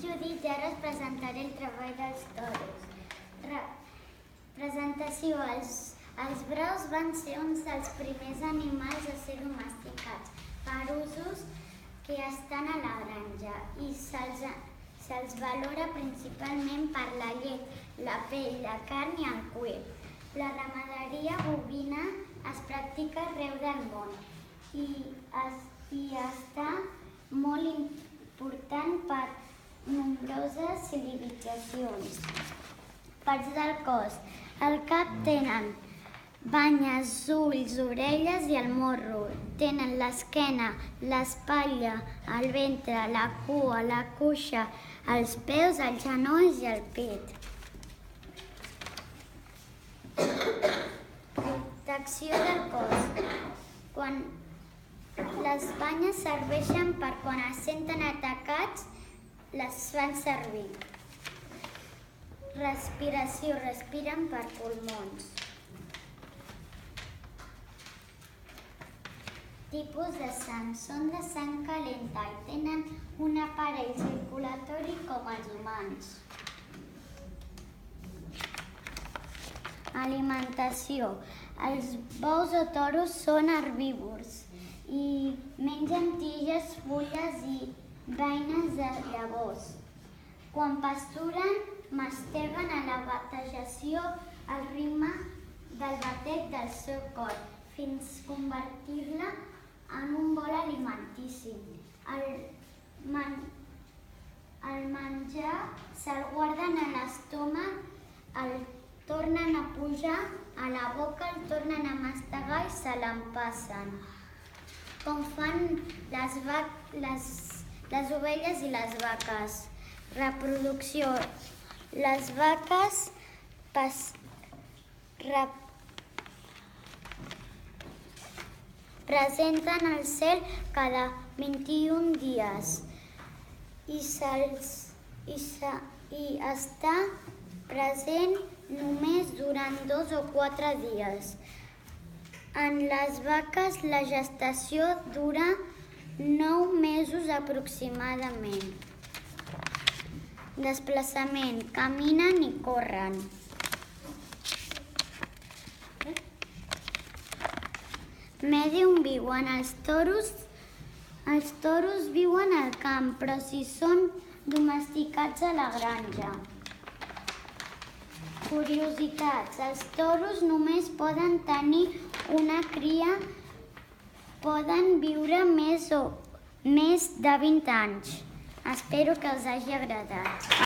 Judith i ara us presentaré el treball dels toros. Presentació. Els braus van ser uns dels primers animals a ser domesticats per usos que estan a la granja i se'ls valora principalment per la llet, la pell, la carn i el cuir. La ramaderia bovina es practica arreu del món i està molt important per nombroses civilitzacions. Parts del cos. Al cap tenen banyes, ulls, orelles i el morro. Tenen l'esquena, l'espatlla, el ventre, la cua, la cuixa, els peus, els genolls i el pit. Protecció del cos. Les banyes serveixen per quan es senten atacats, les fan servir. Respiració. Respiren per pulmons. Tipus de sang. Són de sang calenta i tenen un aparell circulatori com els humans. Alimentació. Els bous o toros són herbívors i mengen tiges, fulles i beines de llavors. Quan pasturen, masteguen a la batejació el ritme del batec del seu cor fins convertir-la en un bol alimentici. El menjar se'l guarden a l'estómac, el tornen a pujar a la boca, el tornen a mastegar i se l'empassen, com fan les ovelles i les vaques. Reproducció. Les vaques presenten el cel cada 21 dies i està present només durant 2 o 4 dies. En les vaques la gestació dura 9 mesos aproximadament. Desplaçament. Caminen i corren. Medi on viuen. Els toros viuen al camp, però si són domesticats a la granja. Curiositats. Els toros només poden tenir una cria, poden viure més de 20 anys. Espero que us hagi agradat.